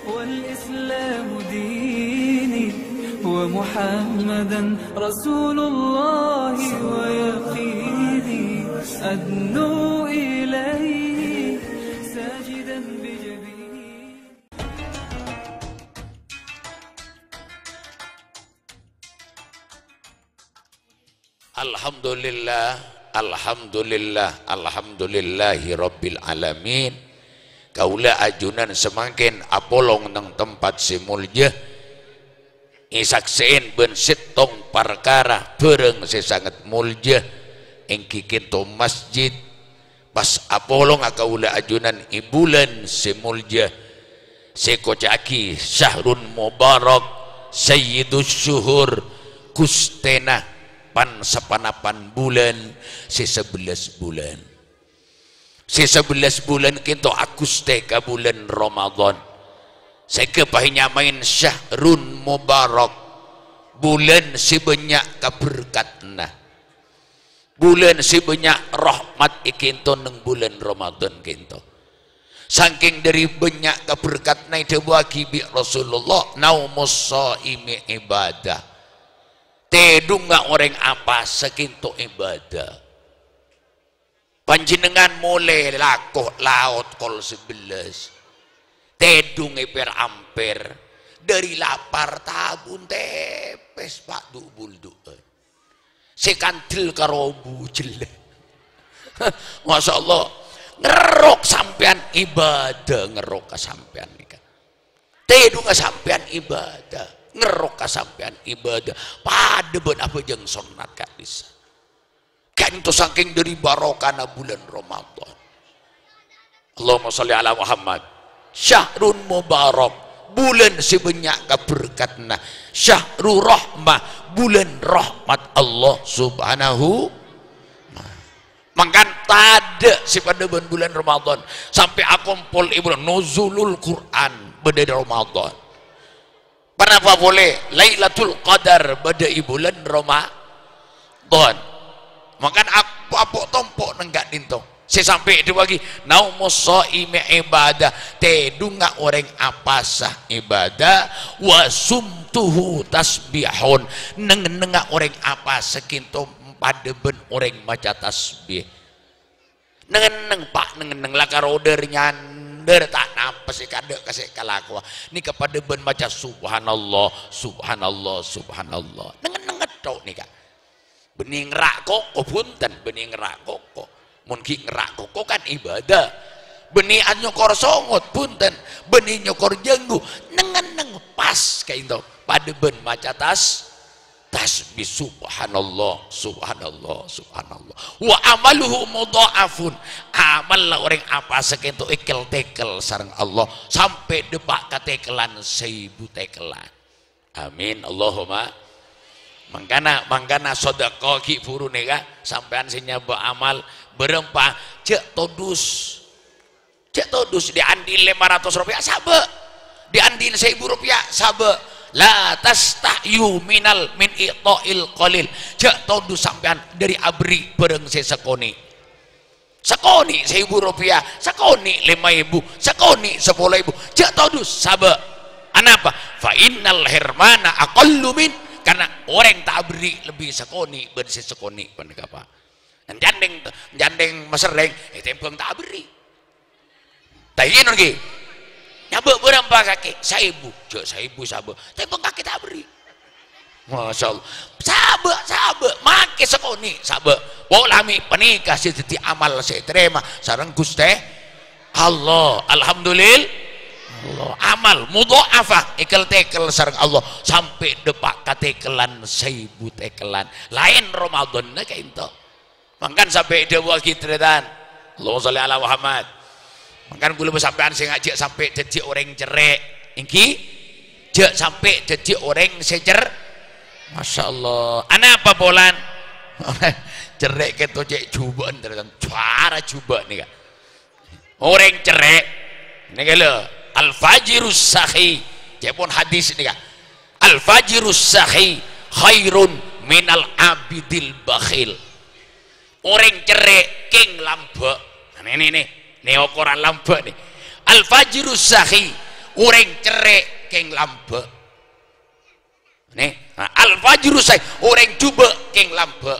والإسلام ديني ومحمدا رسول الله ويقيني أدنو إليه ساجدا بجبيني. Alhamdulillah, alhamdulillah, alhamdulillahi rabbil alamin. Kaula ajunan semakin apolong nang tempat simulja isakseen ben setong perkara bereng sesangat mulja engki kinto masjid pas apolong kaula ajunan ibulan simulja sekocaki syahrun mubarak sayyidus syuhur kustena pan sepanapan bulan si 11 bulan si 11 bulan kinto akuste ka bulan Ramadan saya kepahinya main syahrun mubarak bulan si banyak keberkatna bulan si banyak rahmat ikinto neng bulan Ramadan kinto saking dari banyak keberkatna itu bagi bi Rasulullah naumus shaimi ibadah tedung nggak orang apa sekinto ibadah panjenengan mulai lakoh laut kol 11 tedung eper amper dari lapar tabun tepes pak dubul duan sekantil karobu jelek Masya Allah ngerok sampean ibadah ngerok kesampean nika tedung kesampean ibadah ngerok kesampean ibadah pada ben apa jeng sunat kadis kan itu saking dari barokana bulan Ramadan. Allahumma sholli ala Muhammad. Syahrun mubarak bulan sebanyak keberkatna syahrul rahmah bulan rahmat Allah subhanahu mangkan tada si pada bulan Ramadan sampai akumpul ibu nuzulul Quran pada Ramadan. Kenapa boleh Lailatul Qadar pada bulan Ramadan? Makan apa tompok nenggak dintong. Saya sampai itu lagi naumus shaimi ibadah tedunga orang apa sah ibadah wasumtuhu tasbihun nenga orang apa sekinto pada ben orang maca tasbih nengeneng pak nengeneng lakar ordernya tak napa sih kadek kasih kalakwa ni kepada ben maca subhanallah subhanallah subhanallah nengeneng tok nih kak bening rak koko punten bening rak koko mungkin rak koko kan ibadah benih nyokor songot punten benih nyokor jenggu nengeneng pas kayak itu pada ben maca tasbih subhanallah subhanallah subhanallah wa amaluhu mudha'afun amal lah orang apa sekitu ikel tekel sareng Allah sampai depak katekelan 1000 tekelan amin Allahumma mangkana sedekah ki furu nega sampean sinya beramal berempah cek todus diandil 500 rupiah sabe diandil 1000 rupiah sabe la tastahyu min i'ta'il qalil cek todus sampean dari abri bereng sesekoni 1000 rupiah sekoni 5000 sekoni 10.000 cek todus sabe anapa fa innal hirmana aqallu min karena orang tak beri lebih sekoni bersih sekoni pendekapa jandeng masereng tempeng tak beri tahin lagi nyabuk berapa kaki 1000 sabe tempeng kaki tak beri Masya Allah sabe make sekoni sabe bolami penikah siti amal saya terima sareng Gusti Allah alhamdulillah Allah amal mudha'afah ikel tekel sareng Allah sampai depak katekelan 1000 tekelan lain Ramadan na kayak itu mangkan sampai dewa kitretan Allahumma sholli ala Muhammad mangkan kula sampean sing ngajak sampai jadi orang cerek ingki jak sampai jadi orang secer Masya Allah ana apa bolan cerek keto cek juban tretan cara coba nih kak orang cerek nih kalau al-fajirus sahih jepun hadis ini kan al-fajirus sahih khairun minal abidil bakhil orang cerai king lambek ini ukuran lambek nih al-fajirus sahih orang cerek keng lambe nih al fajru say orang coba keng lambe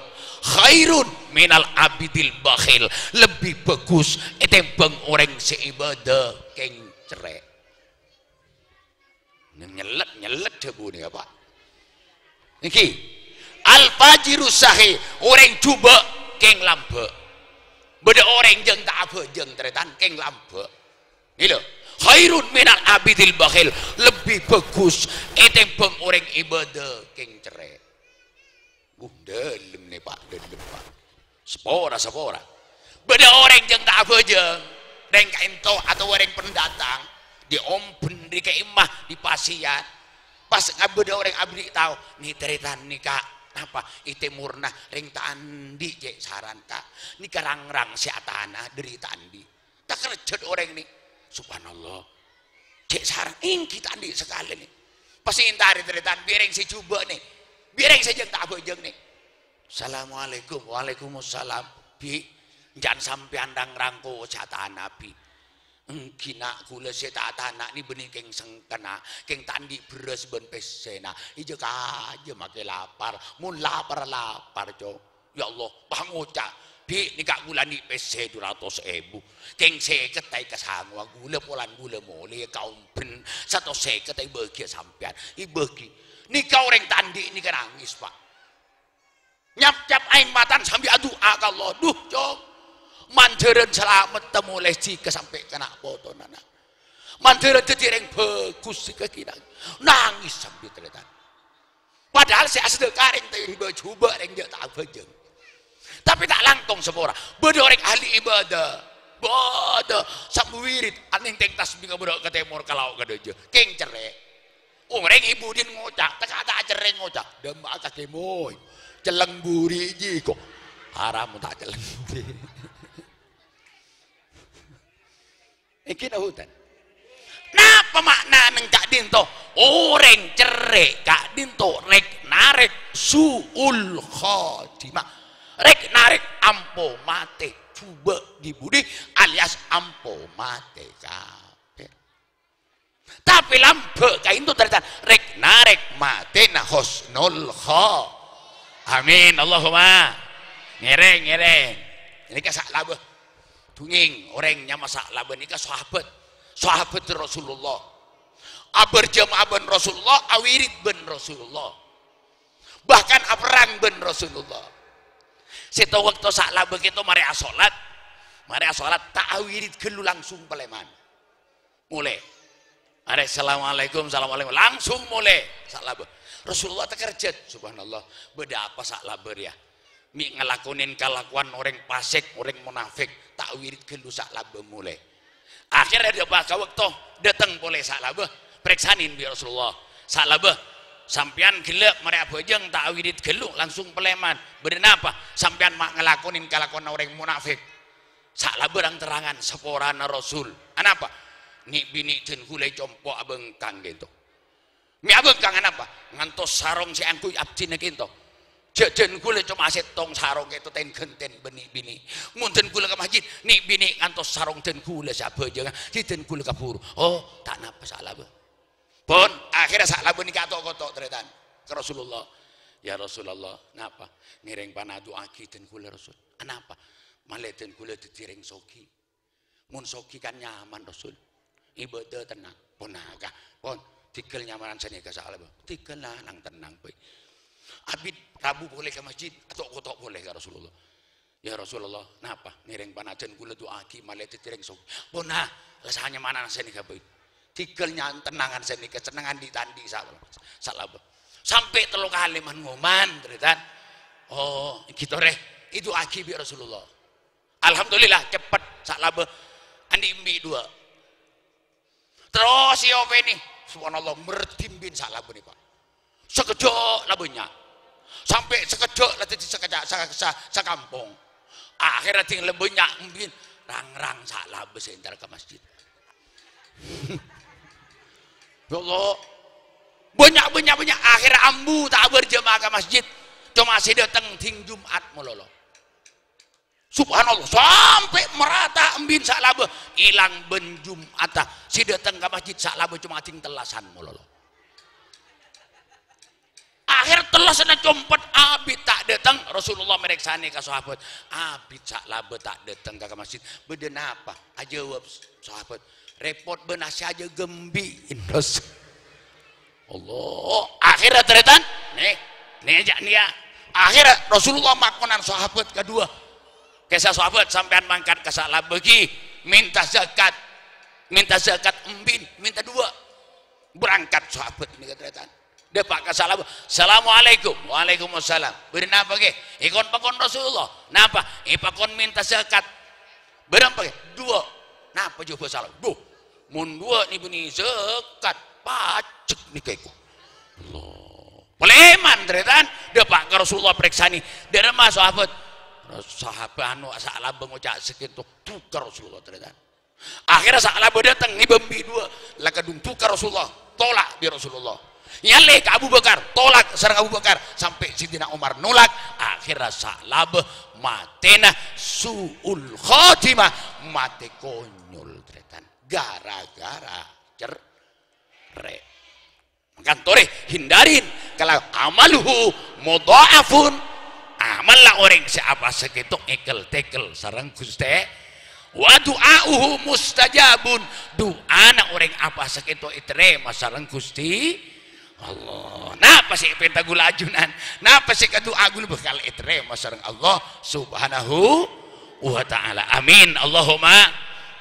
khairun minal abidil bakhil lebih bagus etembang orang seibadah keng cerek nyelet debu nih apa iki al fajru sahih orang coba keng lambe beda orang jeng tak apa jeng teretan keng lambe ini loh khairun minal abidil bakhil lebih bagus etembang orang ibadah keng cerek dalam nih pak dalam pak sepora beda orang jeng tak apa jeng orang kainto atau orang pendatang di omben di keimah di pasian pas beda orang abdi tahu nih teretan nih kak apa ite murna ring tandi cek saran kak nih karang-rang si atana dari tandi tak kerja orang ini subhanallah cek saran kita tandi sekali nih pasti intari teretan biaring si coba nih biaring saja tak apa jeng nih assalamualaikum waalaikumsalam bi jangan sampai andang rangko cata nabi kina kula seta anak ni benih keng sengkena keng tandi beres ben pesena ijo aja make lapar mun lapar co ya Allah pangoca bi nikak gula ni pese 200.000 keng seket tai kasangwa gula polan gula mole kaum ben 150 tai bagi sampean i bagi nikah orang tandi ni kan nangis pak nyap-nyap aing matan sambil doa ka Allah duh cok manderen selamat temu leci kesampai kena foto nana manderen tetireng bagus si kekina nangis sambil terletak padahal saya asli karing tadi coba yang dia tak bajeng tapi tak langtong sepora beda orang ahli ibadah bada sambil wirid aning teng tasbih kebudak ke temur kalau ke dojo keng cerek orang ibu din ngocak tak ada cerek ngocak demak kaki moy celeng buri ji kok haram tak celeng buri iki hutan napa makna neng cak dinto orang cerek kak dinto rek narek suul khotimah rek narek ampo mate coba dibudi alias ampo mate kabeh tapi lambe kain itu ternyata rek narek mate na husnul kho amin Allahumma ngereng ini kasak labah tunging orangnya masak labah ini sahabat Rasulullah aberjamaah ben Rasulullah awirid ben Rasulullah bahkan aperang ben Rasulullah setelah waktu sak labah itu mari asolat tak awirid gelu langsung peleman mulai mari assalamualaikum langsung mulai sak labah Rasulullah terkerjat subhanallah beda apa sak labar ya mi ngelakonin kelakuan orang fasik orang munafik tak wirid gelu sak labar mulai akhirnya dia bakal waktu datang boleh sak labar periksanin bi Rasulullah sak labar sampean gila mereka bojeng tak wirid gelu langsung peleman bener apa sampean mak ngelakonin kelakuan orang munafik sak labar yang terangan seporana Rasul anapa ni bini jen kulai compok abeng kang gitu mi abang kangen apa ngantos sarong si angkuy abdi nekinto jajan kule cuma aset tong sarong itu ten genten bini munten kule ke masjid nih bini ngantos sarong ten kule siapa jangan si ten kule kapur oh tak napa salah pun akhirnya salah bini katok teretan ke Rasulullah ya Rasulullah napa ngiring panadu aki ten kule Rasul anapa malah ten kule ditireng soki mun soki kan nyaman Rasul ibadah tenang pun agak pun tikel nyamanan seni ke salah tikel lah nang tenang baik abid Rabu boleh ke masjid atau kotok boleh ke Rasulullah ya Rasulullah napa ngiring panajan kula doa aki malah titireng sok bona rasanya mana seni ke baik tikelnya tenangan seni kesenangan ditandi salah sampai 3 kali ngoman teritan oh gitu reh itu aki bi Rasulullah alhamdulillah cepat salah andi imbi 2 terus si ope nih subhanallah mertimbin sak labu nih pak sekejap labunya sampai sekejap latih sekampung akhirnya tinggal labunya mungkin rang sak labu sentar ke masjid ya Allah banyak akhirnya ambu tak berjemaah ke masjid cuma si datang ting Jumat melolo Subhanallah sampai merata embin saklaba hilang ben Jumata si datang ke masjid saklaba cuma cing telasan mololo. Akhir telasana compet abi tak datang Rasulullah mereksani ke sahabat abi saklaba tak datang ke masjid beden apa jawab sahabat repot benasi aja gembiin dos. Allah akhirnya teretan nih aja nih ya akhirnya Rasulullah makonan sahabat kedua kisah sahabat sampean mangkat ke salah bagi minta zakat embin minta dua berangkat sahabat ini teretan depak ke salah assalamualaikum waalaikumsalam beri napa ke ikon pakon Rasulullah napa pakon minta zakat berapa ke dua napa coba salah duh mun dua nih beni zakat pacek nih keku Allah poleman teretan depak ke Rasulullah periksa nih dari mas sahabat anu salah bengocak sekitu tukar Rasulullah teretan akhirnya salah datang nih bembi dua lah kadung tukar Rasulullah tolak di Rasulullah nyale ke Abu Bakar tolak sareng Abu Bakar sampai Sidina Umar nolak akhirnya salah matena suul khotimah mate konyol teretan gara-gara cerai kantore hindarin kalau amaluhu mudha'afun amal lah orang siapa segitu ekel tekel sareng Gusti wa du'auhu mustajabun doa anak orang apa segitu iterema sareng Gusti Allah napa sih penta gula ajunan napa sih doa gula bakal iterema sareng Allah subhanahu wa ta'ala amin Allahumma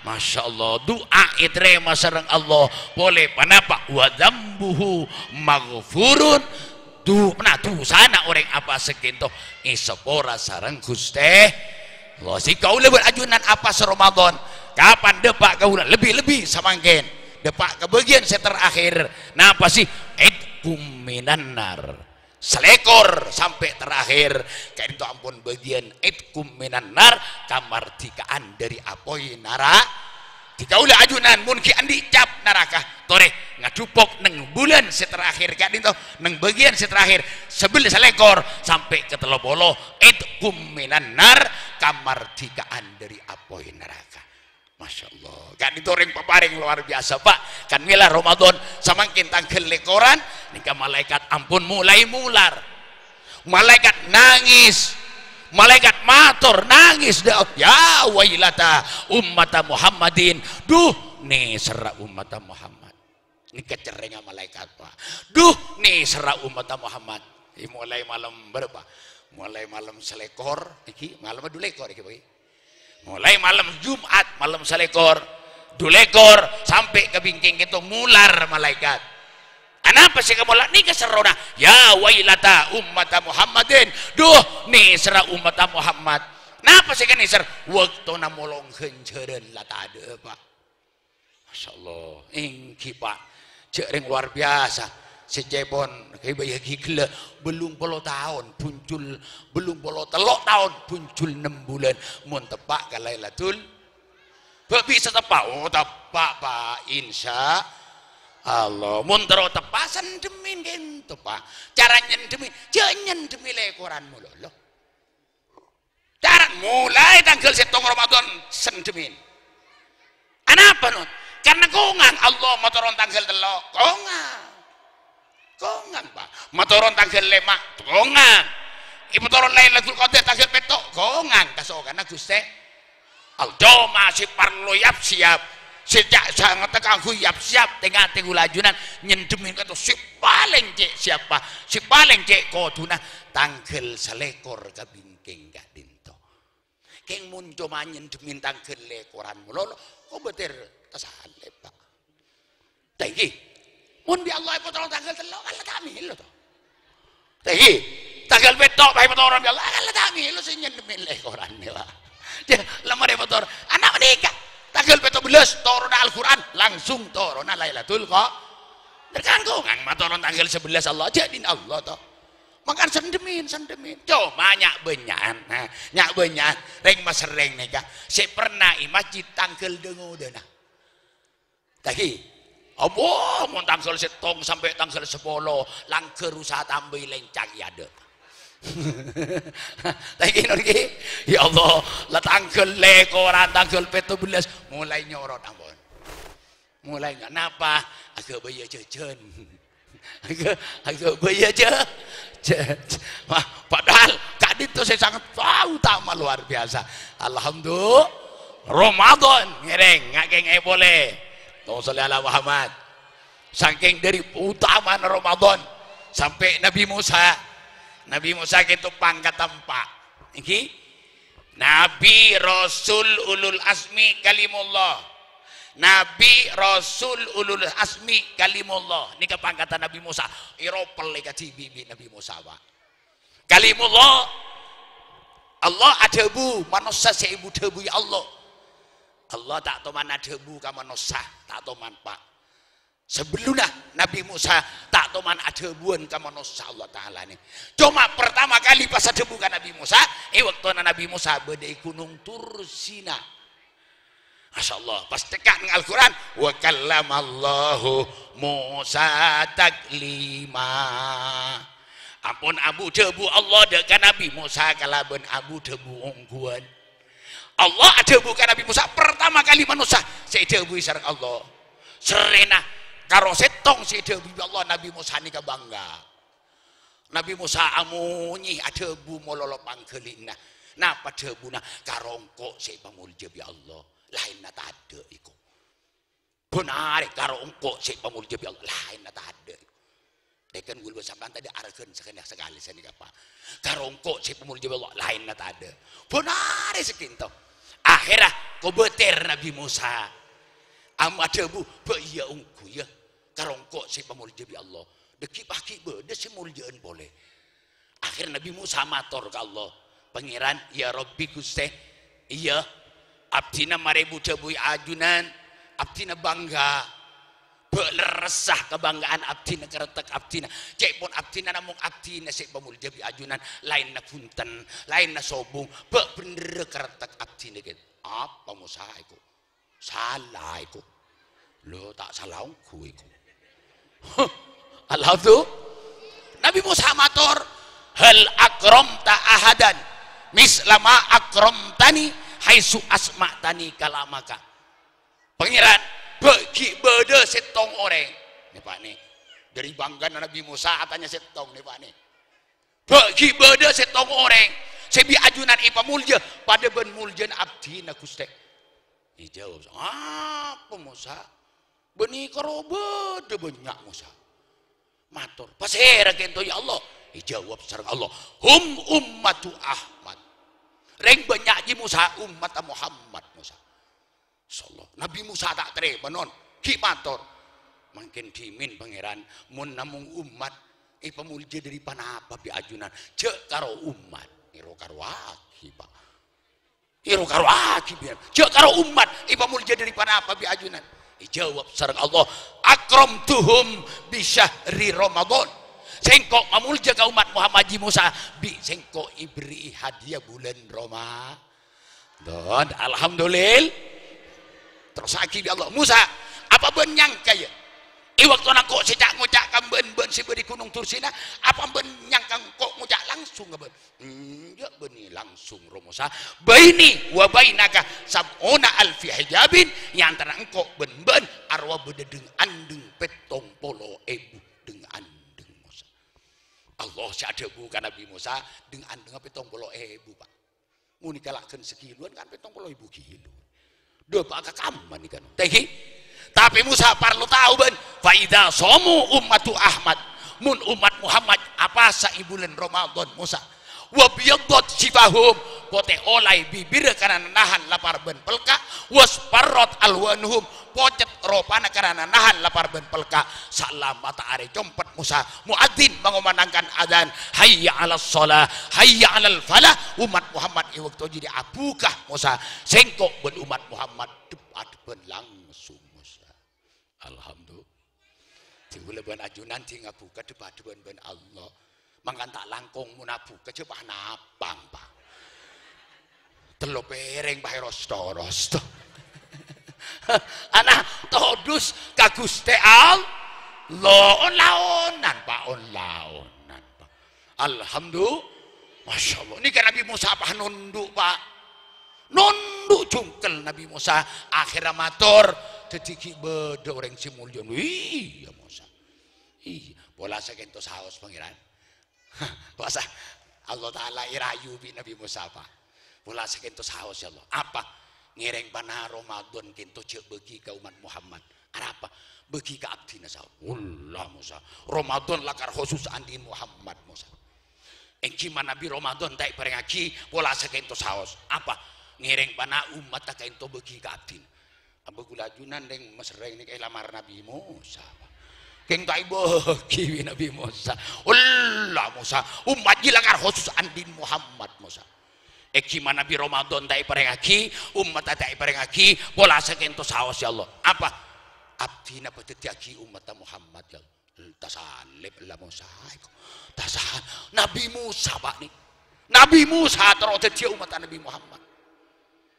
Masya Allah doa iterema sareng Allah boleh panapa wa dzambuhu maghfurun nah tuh sana orang apa segitu isepora sareng Gusti Allah si kau lebih ajunan apa Ramadan kapan depak kau lebih samangken depak ke bagian terakhir nah apa sih idkum minan nar selekor sampai terakhir kayak itu ampun bagian idkum minan nar kamartikaan dari apoi neraka dikaulah ajunan mungkin andi cap neraka tore ngadupok neng bulan seterakhir kan itu neng bagian seterakhir sebelum selekor sampai ke telobolo idkum minan nar kamartikaan dari apoi neraka Masya Allah kan itu orang paparing luar biasa Pak kan mila Ramadan samakin tanggal lekoran nikah malaikat ampun mulai mular malaikat nangis malaikat matur nangis ya wailata ummata Muhammadin duh nih serak ummata Muhammad ini kecerengnya malaikat Pak duh nih serak ummata Muhammad mulai malam berapa mulai malam selekor iki malam dua lekor iki bagi mulai malam Jumat malam selekor dulekor sampai ke bingking itu mular malaikat kenapa sih kamu nih keserona ya wailata ummata Muhammadin duh nih serah ummata Muhammad kenapa sih kan ser waktu namolong kenceran lah tak ada Pak Masya Allah ingki Pak cering luar biasa secepon kayak bayi gila belum puluh tahun muncul belum puluh telok tahun muncul 6 bulan mun tepak ke Lailatul bisa tepak oh tepak Pak insya Allah mun tero tepak sendemin gitu Pak cara nyendemin jangan demi lekoran mulu loh cara mulai tanggal 7 Ramadan sendemin kenapa Nut karena kongan Allah motoron tanggal telok kongan Pak motoron tanggal 5 kongan ibu toron Lailatul Qadar tanggal 7 kongan kasokan Gusti Allah masih perlu siap sejak sangat kanggo siap tengah lajunan nyendemin kata si paling cek siapa si paling cek koduna tanggal selekor ke bingking gak dinto keng mun cuma nyendemin tanggal lekoran mulu kok betir tasale Pak tadi mun bi Allah potong tanggal telok kan kami lo to tadi tanggal betok bae potong bi Allah kan kami lo sing nyendemin lekoran ne Pak lama de motor anak menikah tanggal 17 turun Al-Quran langsung turun Lailatul Qadar terkanggung turun tanggal 11 Allah jadiin Allah toh makan sendemin coba nyak benyan reng mas reng nih saya pernah masjid tanggal dengo dana tadi mau tanggal setong sampai tanggal 10 langker usaha tambah lencang ya ada Lagi niki ya Allah lah tanggal lekoran tanggal 17 mulai nyorot ampun mulai nggak napa agak bayar jajan agak bayar jajan padahal kadit itu saya sangat tahu utama luar biasa. Alhamdulillah Ramadan ngereng ngakeng boleh tolong salli ala Muhammad saking dari utama Ramadan sampai Nabi Musa itu pangkat tempat iki Nabi Rasul ulul asmi kalimullah Nabi Rasul ulul asmi kalimullah ini kepangkatan Nabi Musa iropel leka cibibi Nabi Musa Pak kalimullah Allah adebu manusia seibu debu ya Allah tak toman adebu ka manusia tak toman Pak sebelumnya Nabi Musa tak toman adebuan ka manusia Allah Ta'ala nih cuma pertama kali pas adebu ka Nabi Musa waktu Nabi Musa badai gunung Tursina Masya Allah pas tekak dengan Al-Quran wa kallamallahu Musa taklima ampun abu debu Allah dekat Nabi Musa kalaban abu debu ungguan Allah adebu ka Nabi Musa pertama kali manusia saya debu sareng Allah serena karo setong si debu Allah Nabi Musa ini bangga Nabi Musa amunyi adebu mololo pangkelina nah padebuna karongko si pamulja bi Allah lain na tade iku benar karongko si pamulja bi Allah lain na tade dekan gul besampan tadi arkeun sekali sani apa karongko si pamulja bi Allah lain na tade benar sekinto akhirnya kobeter Nabi Musa amadebu be iya ungku ya karongko si pamulja bi Allah deki paki bede si muljaan boleh akhir Nabi Musa matur ke Allah pangeran ya Rabbi Gusti iya abdina marebu debu ajunan abdina bangga beresah kebanggaan abdina keretek abdina cek pun abdina namung abdina sik pamulja bi ajunan lain na punten lain na sobung be bener keretek abdina gitu apa Musa iku salah iku lo tak salah ungku iku Alhamdulillah Nabi Musa matur hal akramta ahadan mislama akramtani haitsu asma'tani kalamaka pangeran bagi beda setong orang nih Pak nih dari banggaan Nabi Musa katanya setong nih Pak nih bagi beda setong orang sebi ajunan ipa mulja pada ben muljan abdina Gusti dijawab apa Musa beni karo beda banyak Musa matur pasera kento ya Allah dijawab sareng Allah ummatu Ahmad reng banyak ji Musa umat Muhammad Musa insyaallah Nabi Musa tak terima non ki matur mungkin dimin pangeran mun namung umat pamulja dari panapa bi ajunan cek karo umat iro karo aki Pak iro karo aki biar cek karo umat pamulja dari panapa bi ajunan dijawab sareng Allah akramtuhum bi syahri Ramadan sengkok mamulja ka umat Muhammad Musa bi sengkok ibri hadiah bulan Ramadan alhamdulillah terus aki Allah Musa apa ben nyangka ya waktu nak kok sejak ngucak kan ben si di gunung Tursina apa ben nyangka kok ngucak langsung ben ya beni langsung Musa baini wa bainaka sab'una alfi hijabin yang antara engkau ben arwah bededeng andeng petong polo ebu deng andeng Musa Allah sadebu ka Nabi Musa deng andeng petong polo ebu Pak muni kalahkeun sekiluan kan petong polo ebu kilo do Pak kakaman kan teh tapi Musa perlu tahu ben faida somu ummatu Ahmad mun umat Muhammad apa saibulan Ramadan Musa wa biyaddat sifahum pote olai bibir karena nahan lapar ben pelka wasparrat alwanuhum pocet ropana karena nahan lapar ben pelka salam matahari jompet Musa muadzin mengumandangkan adzan hayya 'alas shalah hayya 'alal falah umat Muhammad waktu jadi abukah Musa sengkok ben umat Muhammad debat ben langsung alhamdulillah tinggal ben ajunan tinggal buka debat ben Allah mangkan tak langkung munabu kecepat napang Pak telo pereng Pak rosto anak todus ka Gusti Allah laonan Pak on laonan Pak alhamdulillah Masya Allah, ini kan Nabi Musa apa nunduk Pak, nunduk jungkel Nabi Musa, akhirnya matur dediki beda orang si mulya. Iya Musa, iya bola sekento saos pangeran. Puasa Allah Ta'ala irayu bi Nabi Musa Pak, bola sekento saos ya Allah, apa ngereng panah Ramadan kento cek bagi ke umat Muhammad, apa bagi ke abdina sahur. Wallah Musa, Ramadan lakar khusus andi Muhammad Musa. Engkiman Nabi Ramadan tak perengaki pola sekento saos apa ngiring pana umat tak kento bagi ke abdin apa gula junan deng mesreng ini kayak lamar Nabi Musa keng tak bagi Nabi Musa. Allah Musa umat jilakar khusus andin Muhammad Musa. Engkiman Nabi Ramadan tak perengaki umat tak perengaki pola sekento saos ya Allah apa abdina petetiaki umat Muhammad ya Allah. Tasalib lah Musa tasahan Nabi Musa Pak nih Nabi Musa terus dia umat Nabi Muhammad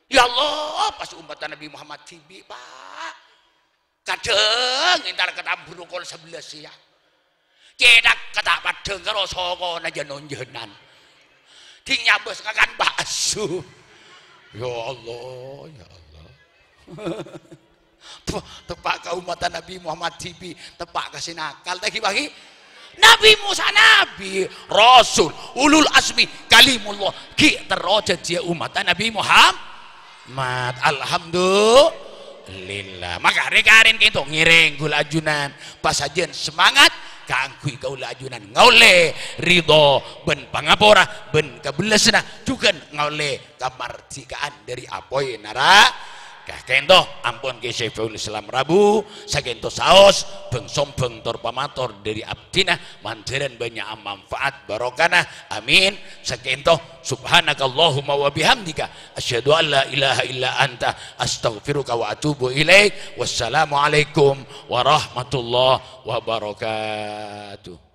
ya Allah pas umat Nabi Muhammad tibi Pak kadang entar kata burukol 11 ya kedak kata padeng karo soko naja nonjenan tingnya bos ngakan bakso ya Allah ya Allah tepak ke umat Nabi Muhammad TV tepak kasih nakal lagi bagi Nabi Musa Nabi Rasul ulul asmi kalimullah ki teroja dia umat Nabi Muhammad. Alhamdulillah maka rekarin kita ngiring gula ajunan pas sajian semangat kangkui gaula ajunan ngaule ridho ben pangapora ben kabelesna juga ngaule kamartikaan dari apoy nara kento ampun ke Syekhul Islam Rabu sakento saos beng sombeng tor pamator dari abdina mandaran banyak manfaat barokana amin sakento subhanakallahumma wa bihamdika asyhadu an la ilaha illa anta astaghfiruka wa atubu ilaik wassalamu alaikum warahmatullahi wabarakatuh.